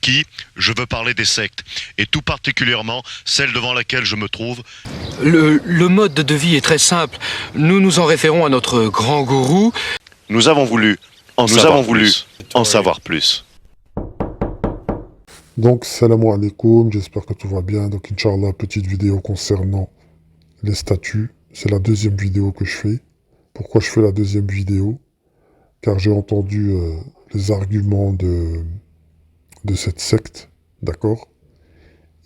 qui? Je veux parler des sectes, et tout particulièrement celle devant laquelle je me trouve. Le mode de vie est très simple. Nous nous en référons à notre grand gourou. Nous avons voulu en savoir plus. Donc, salam alaikum, j'espère que tout va bien. Donc, Inch'Allah, petite vidéo concernant les statues. C'est la deuxième vidéo que je fais. Pourquoi je fais la deuxième vidéo? Car j'ai entendu les arguments de cette secte, d'accord?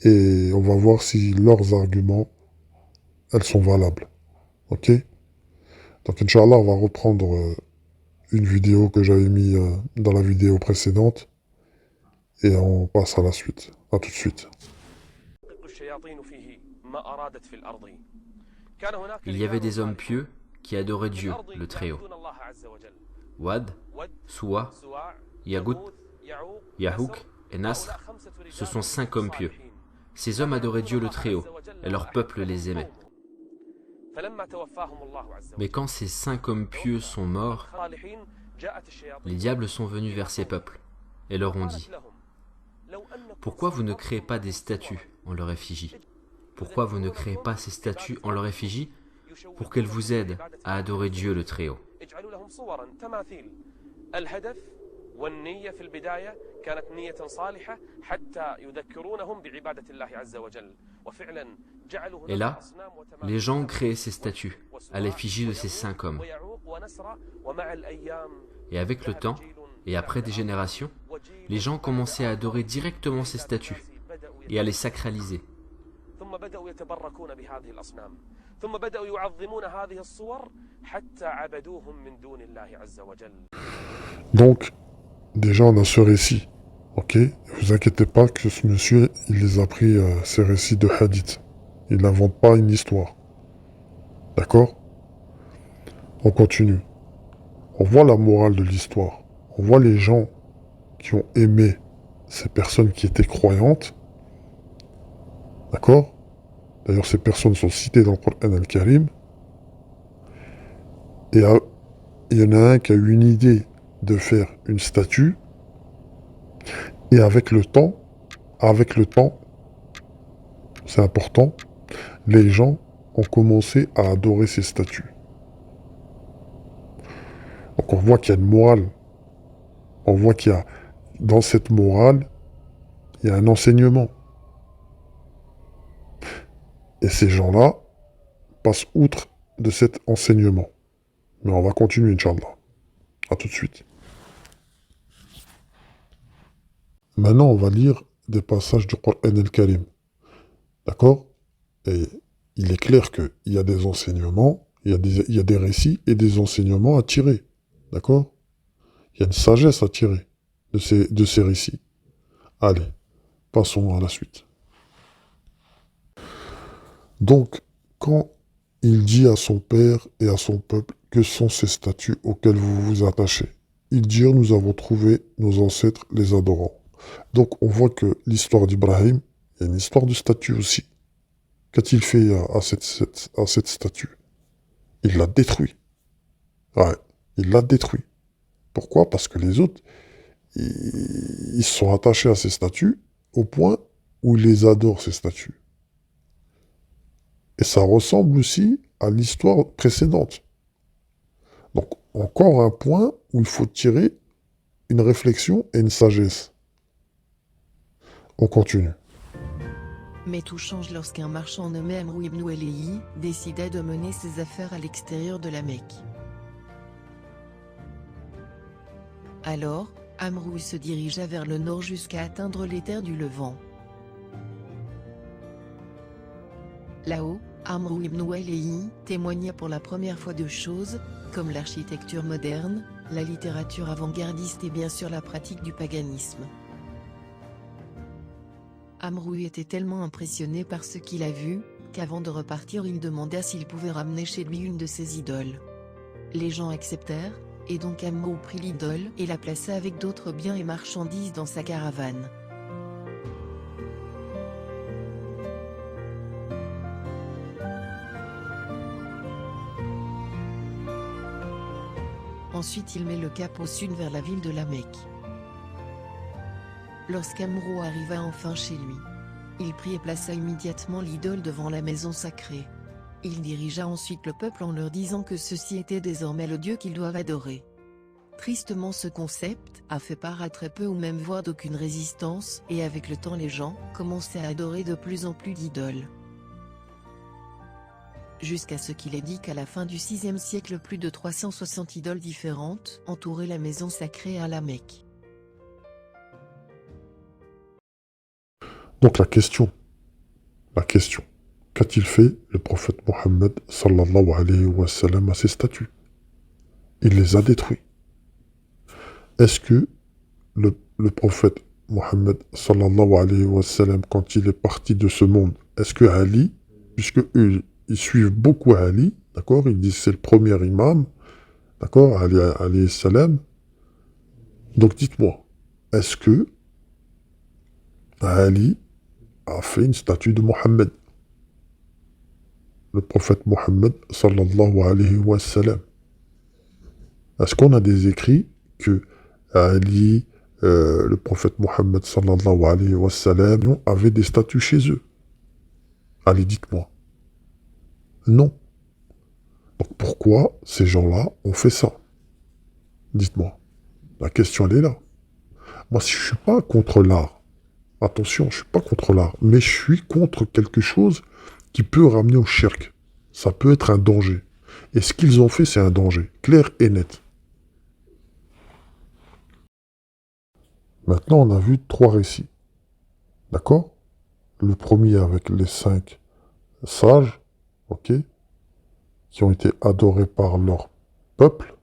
Et on va voir si leurs arguments, elles sont valables, ok? Donc, Inch'Allah, on va reprendre une vidéo que j'avais mis dans la vidéo précédente. Et on passe à la suite. À tout de suite. Il y avait des hommes pieux qui adoraient Dieu, le Très-Haut. Wad, Suwa, Yagout, Yahouk et Nasr, ce sont 5 hommes pieux. Ces hommes adoraient Dieu le Très-Haut, et leur peuple les aimait. Mais quand ces 5 hommes pieux sont morts, les diables sont venus vers ces peuples, et leur ont dit: pourquoi vous ne créez pas des statues en leur effigie? Pourquoi vous ne créez pas ces statues en leur effigie pour qu'elles vous aident à adorer Dieu le Très-Haut? Et là, les gens ont créé ces statues à l'effigie de ces 5 hommes. Et avec le temps, et après des générations, les gens commençaient à adorer directement ces statues et à les sacraliser. Donc, déjà on a ce récit, ok? Ne vous inquiétez pas que ce monsieur, il les a pris ces récits de hadith. Il n'invente pas une histoire. D'accord? On continue. On voit la morale de l'histoire. On voit les gens qui ont aimé ces personnes qui étaient croyantes. D'accord? D'ailleurs, ces personnes sont citées dans le Coran al-Karim. Et il y en a un qui a eu une idée de faire une statue. Et avec le temps, c'est important, les gens ont commencé à adorer ces statues. Donc on voit qu'il y a une morale. On voit qu'il y a, dans cette morale, il y a un enseignement. Et ces gens-là passent outre de cet enseignement. Mais on va continuer, Inch'Allah. A tout de suite. Maintenant, on va lire des passages du Coran al-Karim. D'accord? Et il est clair qu'il y a des enseignements, il y a des récits et des enseignements à tirer. D'accord? Il y a une sagesse à tirer de ces récits. Allez, passons à la suite. Donc, quand il dit à son père et à son peuple que sont ces statues auxquelles vous vous attachez, ils dirent: nous avons trouvé nos ancêtres les adorant. Donc, on voit que l'histoire d'Ibrahim, il y a une histoire de statue aussi. Qu'a-t-il fait à cette statue? Il l'a détruit. Ouais, il l'a détruit. Pourquoi? Parce que les autres, ils se sont attachés à ces statues au point où ils les adorent, ces statues. Et ça ressemble aussi à l'histoire précédente. Donc, encore un point où il faut tirer une réflexion et une sagesse. On continue. Mais tout change lorsqu'un marchand nommé Amrou ibn Walihi décida de mener ses affaires à l'extérieur de la Mecque. Alors, Amrou se dirigea vers le nord jusqu'à atteindre les terres du Levant. Là-haut, Amrou ibn Walihi témoigna pour la première fois de choses, comme l'architecture moderne, la littérature avant-gardiste et bien sûr la pratique du paganisme. Amrou était tellement impressionné par ce qu'il a vu, qu'avant de repartir il demanda s'il pouvait ramener chez lui une de ses idoles. Les gens acceptèrent, et donc Amrou prit l'idole et la plaça avec d'autres biens et marchandises dans sa caravane. Ensuite il met le cap au sud vers la ville de la Mecque. Lorsqu'Amrou arriva enfin chez lui, il prit et plaça immédiatement l'idole devant la maison sacrée. Il dirigea ensuite le peuple en leur disant que ceci était désormais le Dieu qu'ils doivent adorer. Tristement, ce concept a fait part à très peu ou même voire d'aucune résistance, et avec le temps les gens commençaient à adorer de plus en plus d'idoles. Jusqu'à ce qu'il ait dit qu'à la fin du VIe siècle plus de 360 idoles différentes entouraient la maison sacrée à la Mecque. Donc la question, qu'a-t-il fait le prophète Mohammed sallallahu alayhi wa sallam à ces statues? Il les a détruits. Est-ce que le prophète Mohammed sallallahu alayhi wa sallam, quand il est parti de ce monde, est-ce que Ali, puisque eux, ils suivent beaucoup Ali, d'accord, ils disent que c'est le premier imam, d'accord, Ali alayhi salam, donc dites-moi, est-ce que Ali a fait une statue de Mohammed, le prophète Mohammed sallallahu alayhi wa sallam? Est-ce qu'on a des écrits que Ali, le prophète Mohammed sallallahu alayhi wa sallam, avait des statues chez eux? Allez, dites-moi. Non. Donc pourquoi ces gens-là ont fait ça? Dites-moi. La question, elle est là. Moi, je ne suis pas contre l'art. Attention, je ne suis pas contre l'art. Mais je suis contre quelque chose qui peut ramener au shirk. Ça peut être un danger. Et ce qu'ils ont fait, c'est un danger. Clair et net. Maintenant, on a vu 3 récits. D'accord? Le premier avec les 5 sages, ok, qui ont été adorés par leur peuple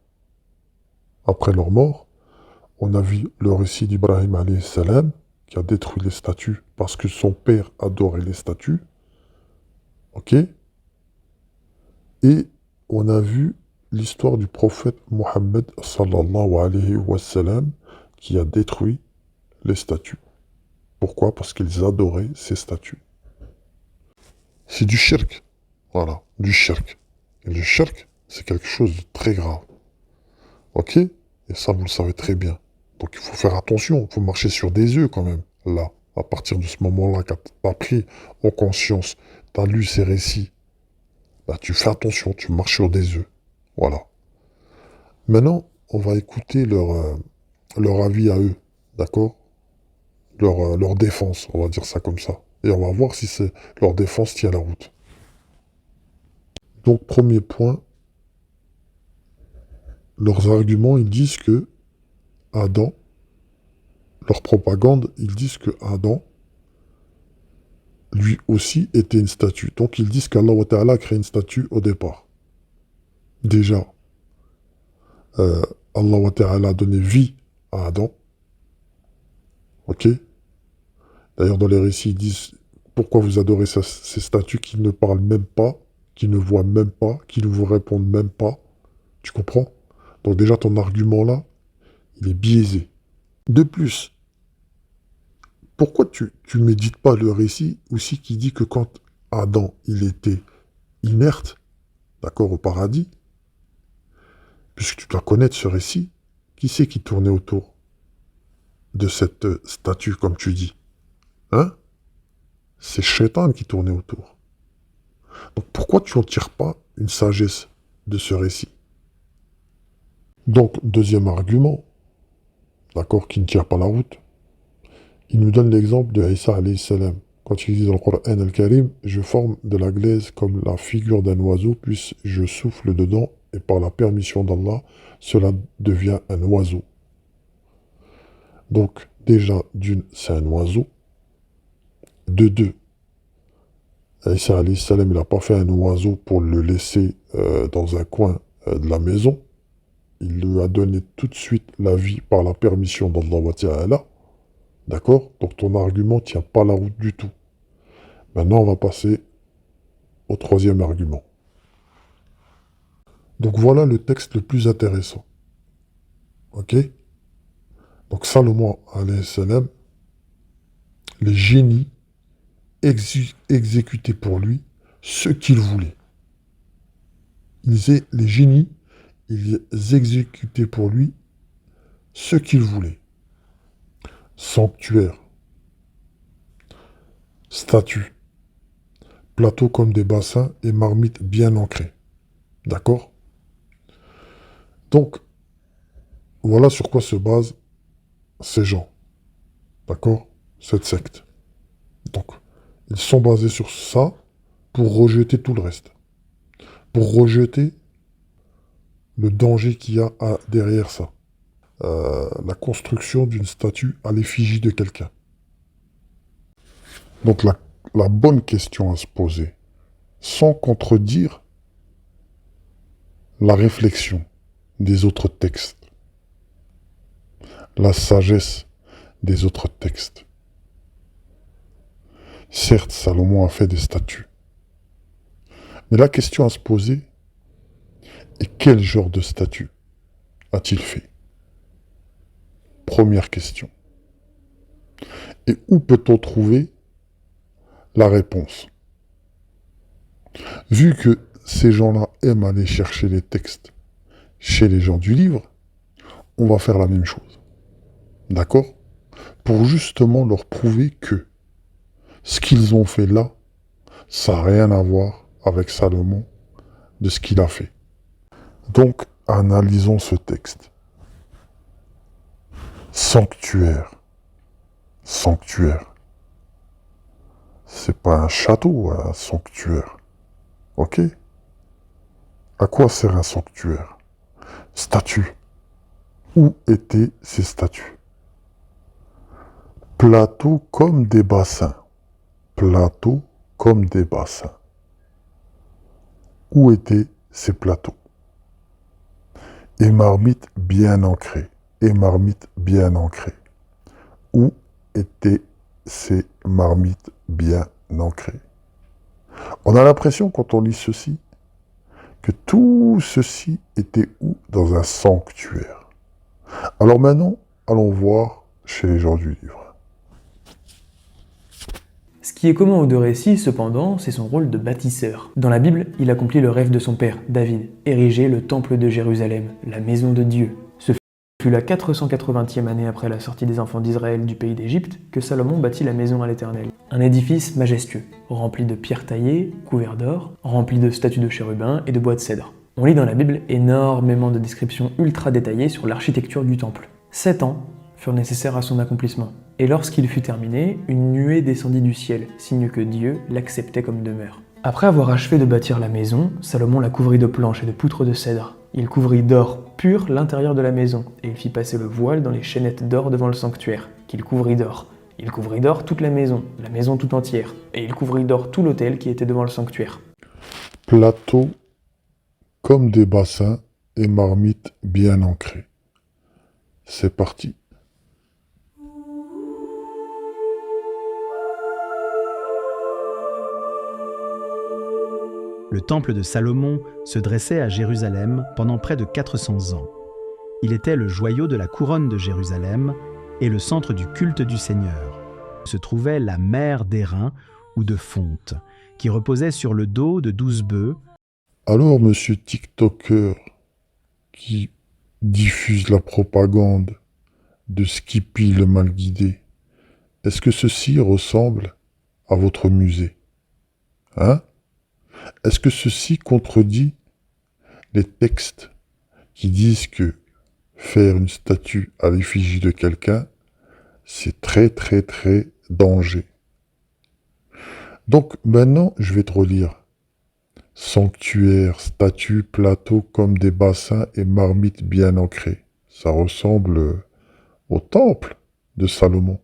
après leur mort. On a vu le récit d'Ibrahim alayhi salam, qui a détruit les statues parce que son père adorait les statues. Ok? Et on a vu l'histoire du prophète Mohammed sallallahu alayhi wa sallam, qui a détruit les statues. Pourquoi? Parce qu'ils adoraient ces statues. C'est du shirk. Voilà, du shirk. Et le shirk, c'est quelque chose de très grave. Ok? Et ça, vous le savez très bien. Donc il faut faire attention, il faut marcher sur des œufs quand même. Là, à partir de ce moment-là, quand tu as pris en conscience, tu as lu ces récits, bah, tu fais attention, tu marches sur des œufs. Voilà. Maintenant, on va écouter leur avis à eux. D'accord? Leur défense, on va dire ça comme ça. Et on va voir si leur défense tient la route. Donc, premier point, leurs arguments, ils disent que Adam, leur propagande, ils disent que Adam, lui aussi, était une statue. Donc, ils disent qu'Allah Ta'ala a créé une statue au départ. Déjà, Allah Ta'ala a donné vie à Adam. Ok? D'ailleurs, dans les récits, ils disent pourquoi vous adorez ces statues qui ne parlent même pas, qui ne voient même pas, qui ne vous répondent même pas. Tu comprends? Donc déjà, ton argument là, il est biaisé. De plus, pourquoi tu médites pas le récit aussi qui dit que quand Adam, il était inerte, d'accord, au paradis, puisque tu dois connaître ce récit, qui c'est qui tournait autour de cette statue, comme tu dis? Hein? C'est Shaitan qui tournait autour. Donc pourquoi tu n'en tires pas une sagesse de ce récit? Donc, deuxième argument, d'accord, qui ne tire pas la route, il nous donne l'exemple de Isa alayhi salam. Quand il dit dans le Coran al-Karim, je forme de la glaise comme la figure d'un oiseau, puis je souffle dedans, et par la permission d'Allah, cela devient un oiseau. Donc, déjà, d'une, c'est un oiseau. De deux, Isa alayhi salam, il n'a pas fait un oiseau pour le laisser dans un coin de la maison. Il lui a donné tout de suite la vie par la permission d'Allah Ta'ala. D'accord? Donc ton argument ne tient pas la route du tout. Maintenant, on va passer au troisième argument. Donc voilà le texte le plus intéressant. Ok? Donc Salomon alayhi salam, les génies exécutaient pour lui ce qu'ils voulaient. Les génies, ils exécutaient pour lui ce qu'ils voulaient. Sanctuaire, Statues. Plateaux comme des bassins et marmites bien ancrées. D'accord? Donc, voilà sur quoi se basent ces gens. D'accord? Cette secte. Donc, ils sont basés sur ça pour rejeter tout le reste. Pour rejeter le danger qu'il y a derrière ça. La construction d'une statue à l'effigie de quelqu'un. Donc la bonne question à se poser, sans contredire la réflexion des autres textes, la sagesse des autres textes. Certes, Salomon a fait des statues, mais la question à se poser est quel genre de statue a-t-il fait? Première question. Et où peut-on trouver la réponse? Vu que ces gens-là aiment aller chercher les textes chez les gens du livre, on va faire la même chose. D'accord? Pour justement leur prouver que ce qu'ils ont fait là, ça n'a rien à voir avec Salomon de ce qu'il a fait. Donc, analysons ce texte. Sanctuaire. Sanctuaire. C'est pas un château, un sanctuaire. Ok? À quoi sert un sanctuaire? Statue. Où étaient ces statues? Plateaux comme des bassins. Plateaux comme des bassins. Où étaient ces plateaux? Et marmites bien ancrées. Et marmites bien ancrées. Où étaient ces marmites bien ancrées? On a l'impression, quand on lit ceci, que tout ceci était où? Dans un sanctuaire. Alors maintenant, allons voir chez les gens du livre. Ce qui est commun aux deux récits, cependant, c'est son rôle de bâtisseur. Dans la Bible, il accomplit le rêve de son père, David, ériger le temple de Jérusalem, la maison de Dieu. Ce fut la 480e année après la sortie des enfants d'Israël du pays d'Égypte que Salomon bâtit la maison à l'Éternel. Un édifice majestueux, rempli de pierres taillées, couvert d'or, rempli de statues de chérubins et de bois de cèdre. On lit dans la Bible énormément de descriptions ultra détaillées sur l'architecture du temple. 7 ans furent nécessaires à son accomplissement. Et lorsqu'il fut terminé, une nuée descendit du ciel, signe que Dieu l'acceptait comme demeure. Après avoir achevé de bâtir la maison, Salomon la couvrit de planches et de poutres de cèdre. Il couvrit d'or pur l'intérieur de la maison, et il fit passer le voile dans les chaînettes d'or devant le sanctuaire, qu'il couvrit d'or. Il couvrit d'or toute la maison tout entière, et il couvrit d'or tout l'autel qui était devant le sanctuaire. Plateaux comme des bassins et marmites bien ancrées. C'est parti. Le temple de Salomon se dressait à Jérusalem pendant près de 400 ans. Il était le joyau de la couronne de Jérusalem et le centre du culte du Seigneur. Se trouvait la mer d'airain ou de fonte, qui reposait sur le dos de 12 bœufs. Alors, monsieur TikToker, qui diffuse la propagande de Skippy le mal guidé, est-ce que ceci ressemble à votre musée? Hein? Est-ce que ceci contredit les textes qui disent que faire une statue à l'effigie de quelqu'un, c'est très très très danger? Donc maintenant, je vais te relire. Sanctuaire, statue, plateau comme des bassins et marmites bien ancrées. Ça ressemble au temple de Salomon.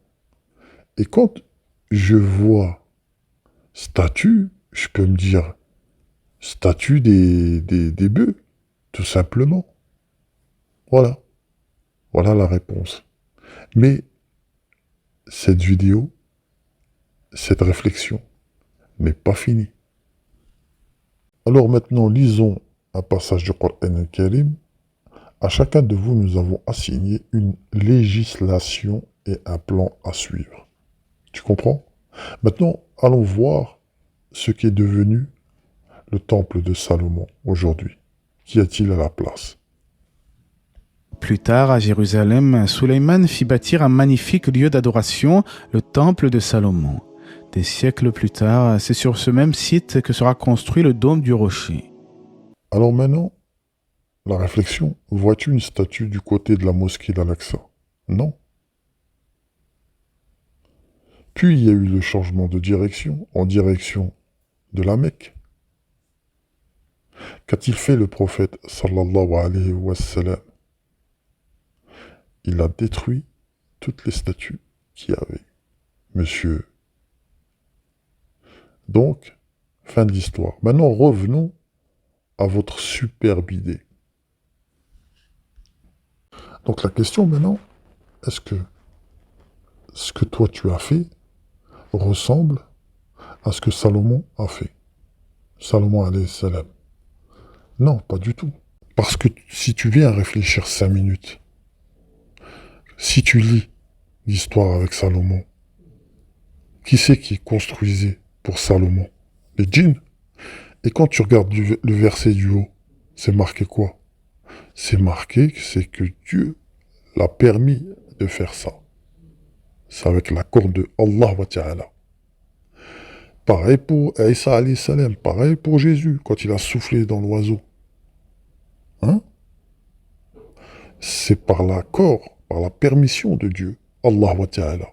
Et quand je vois statue, je peux me dire statue des bœufs, tout simplement. Voilà. Voilà la réponse. Mais cette vidéo, cette réflexion n'est pas finie. Alors maintenant, lisons un passage du Coran al-Karim. À chacun de vous, nous avons assigné une législation et un plan à suivre. Tu comprends? Maintenant, allons voir ce qui est devenu le temple de Salomon aujourd'hui. Qu'y a-t-il à la place? Plus tard, à Jérusalem, Sulayman fit bâtir un magnifique lieu d'adoration, le temple de Salomon. Des siècles plus tard, c'est sur ce même site que sera construit le dôme du rocher. Alors maintenant, la réflexion, vois-tu une statue du côté de la mosquée d'Al-Aqsa? Non. Puis il y a eu le changement de direction en direction de la Mecque. Qu'a-t-il fait le prophète sallallahu alayhi wa sallam? Il a détruit toutes les statues qu'il y avait. Monsieur. Donc, fin de l'histoire. Maintenant, revenons à votre superbe idée. Donc la question maintenant, est-ce que ce que toi tu as fait ressemble à ce que Salomon a fait? Salomon alayhi salam. Non, pas du tout. Parce que si tu viens à réfléchir 5 minutes, si tu lis l'histoire avec Salomon, qui c'est qui construisait pour Salomon? Les djinns. Et quand tu regardes le verset du haut, c'est marqué quoi? C'est marqué que c'est que Dieu l'a permis de faire ça. C'est avec l'accord de Allah wa ta'ala. Pareil pour Isa alayhi salam, pareil pour Jésus, quand il a soufflé dans l'oiseau. Hein? C'est par l'accord, par la permission de Dieu, Allah wa ta'ala.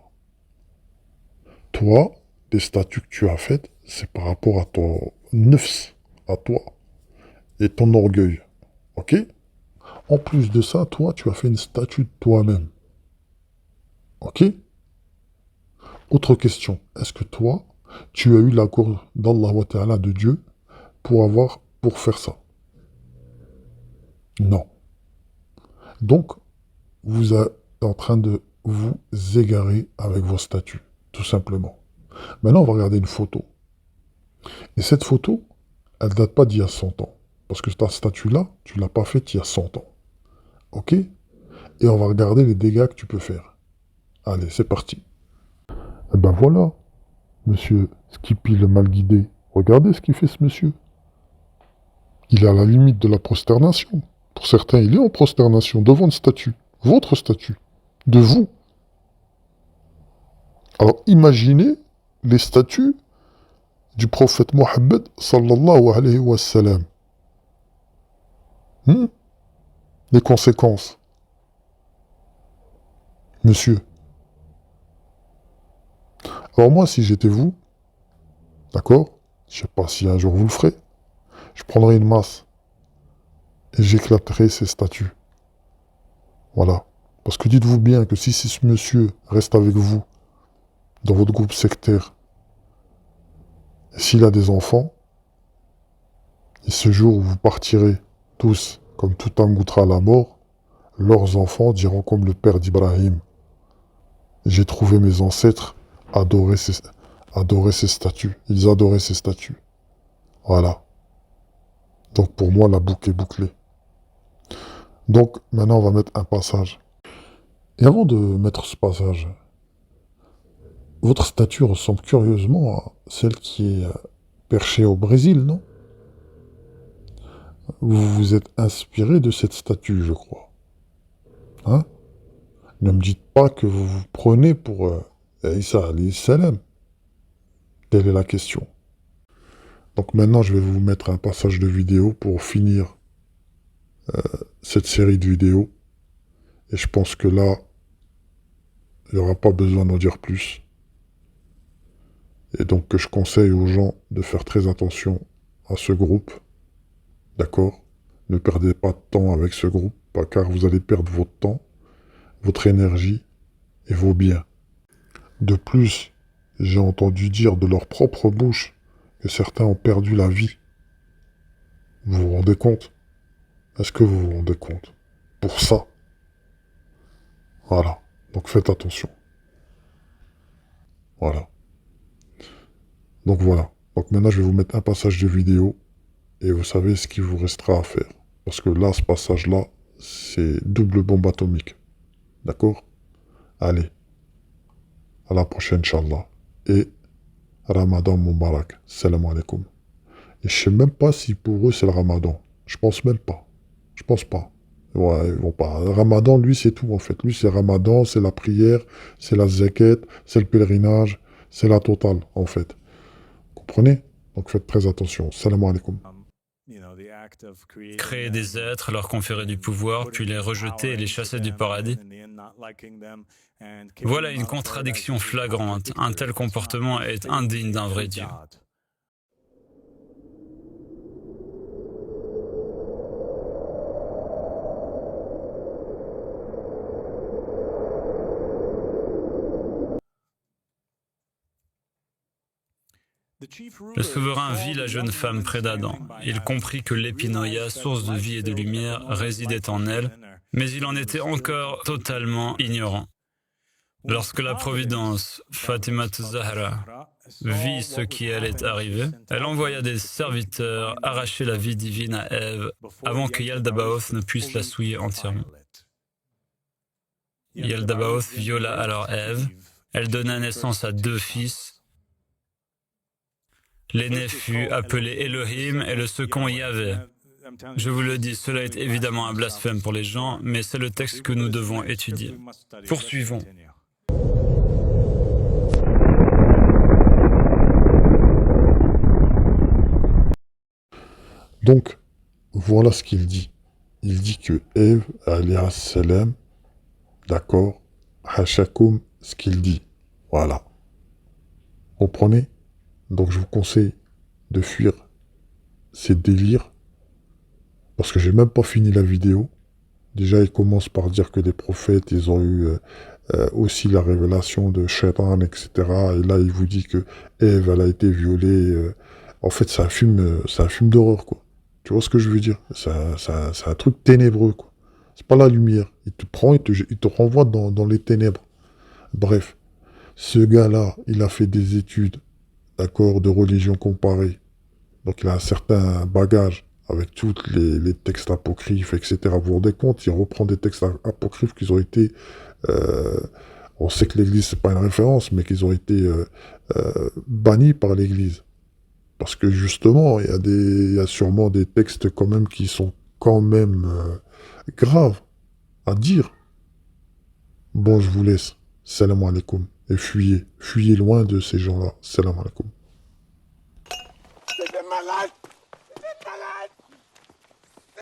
Toi, les statues que tu as faites, c'est par rapport à ton nefs, à toi, et ton orgueil. Ok? En plus de ça, toi, tu as fait une statue de toi-même. Ok? Autre question. Est-ce que toi, tu as eu l'accord d'Allah wa ta'ala de Dieu pour faire ça? Non. Donc, vous êtes en train de vous égarer avec vos statues, tout simplement. Maintenant, on va regarder une photo. Et cette photo, elle ne date pas d'il y a 100 ans. Parce que ta statue-là, tu ne l'as pas faite il y a 100 ans. Ok? Et on va regarder les dégâts que tu peux faire. Allez, c'est parti. Eh ben voilà, monsieur Skippy le mal guidé. Regardez ce qu'il fait ce monsieur. Il est à la limite de la prosternation. Pour certains, il est en prosternation devant une statue. Votre statue. De vous. Alors imaginez les statues du prophète Mohammed sallallahu alayhi wa sallam. Les conséquences. Monsieur. Alors moi, si j'étais vous, d'accord, je sais pas si un jour vous le ferez, je prendrais une masse et j'éclaterais ces statues. Voilà. Parce que dites-vous bien que si ce monsieur reste avec vous, dans votre groupe sectaire, et s'il a des enfants, et ce jour où vous partirez tous, comme tout un goutra à la mort, leurs enfants diront comme le père d'Ibrahim, j'ai trouvé mes ancêtres adorer ces statues. Ils adoraient ces statues. Voilà. Donc pour moi, la boucle est bouclée. Donc maintenant, on va mettre un passage. Et avant de mettre ce passage, votre statue ressemble curieusement à celle qui est perchée au Brésil, non? Vous vous êtes inspiré de cette statue, je crois. Hein? Ne me dites pas que vous vous prenez pour Isa alayhi salam. Telle est la question. Donc maintenant, je vais vous mettre un passage de vidéo pour finir cette série de vidéos. Et je pense que là, il n'y aura pas besoin d'en dire plus. Et donc que je conseille aux gens de faire très attention à ce groupe. D'accord? Ne perdez pas de temps avec ce groupe, car vous allez perdre votre temps, votre énergie et vos biens. De plus, j'ai entendu dire de leur propre bouche que certains ont perdu la vie. Vous vous rendez compte? Est-ce que vous vous rendez compte? Pour ça. Voilà. Donc faites attention. Voilà. Donc voilà. Donc maintenant, je vais vous mettre un passage de vidéo et vous savez ce qu'il vous restera à faire. Parce que là, ce passage-là, c'est double bombe atomique. D'accord? Allez. À la prochaine, Inch'Allah. Et Ramadan Mubarak. Salam alaikum. Et je sais même pas si pour eux c'est le Ramadan. Je pense même pas. Je pense pas. Ouais, ils vont pas. Le Ramadan, lui, c'est tout en fait. Lui, c'est Ramadan, c'est la prière, c'est la zakat, c'est le pèlerinage, C'est la totale, en fait. Comprenez? Donc faites très attention. Salam alaikum. Créer des êtres, leur conférer du pouvoir, puis les rejeter et les chasser du paradis. Voilà une contradiction flagrante. Un tel comportement est indigne d'un vrai Dieu. Le souverain vit la jeune femme près d'Adam. Il comprit que l'épinoïa, source de vie et de lumière, résidait en elle, mais il en était encore totalement ignorant. Lorsque la Providence, Fatima Zahra, vit ce qui allait arriver, elle envoya des serviteurs arracher la vie divine à Ève avant que Yaldabaoth ne puisse la souiller entièrement. Yaldabaoth viola alors Ève. Elle donna naissance à 2 fils. L'aîné fut appelé Elohim et le second Yahvé. Je vous le dis, cela est évidemment un blasphème pour les gens, mais c'est le texte que nous devons étudier. Poursuivons. Donc, voilà ce qu'il dit. Il dit que Ève, alayhi salam, d'accord, hashakum, ce qu'il dit. Voilà. Comprenez? Donc je vous conseille de fuir ces délires, parce que j'ai même pas fini la vidéo. Déjà, il commence par dire que les prophètes, ils ont eu aussi la révélation de Shaitan, etc. Et là, il vous dit que Ève, elle a été violée. En fait, c'est un film d'horreur, quoi. Tu vois ce que je veux dire? C'est un truc ténébreux, quoi. C'est pas la lumière. Il te prend, il te renvoie dans les ténèbres. Bref, ce gars-là, il a fait des études, d'accord, de religion comparée. Donc il a un certain bagage avec tous les textes apocryphes, etc. Vous vous rendez compte, il reprend des textes apocryphes qui ont été... on sait que l'Église, c'est pas une référence, mais qu'ils ont été bannis par l'Église. Parce que justement, il y a sûrement des textes quand même qui sont quand même graves à dire. Bon, je vous laisse. Salam alaikum. Et fuyez loin de ces gens-là. Salam alaikum.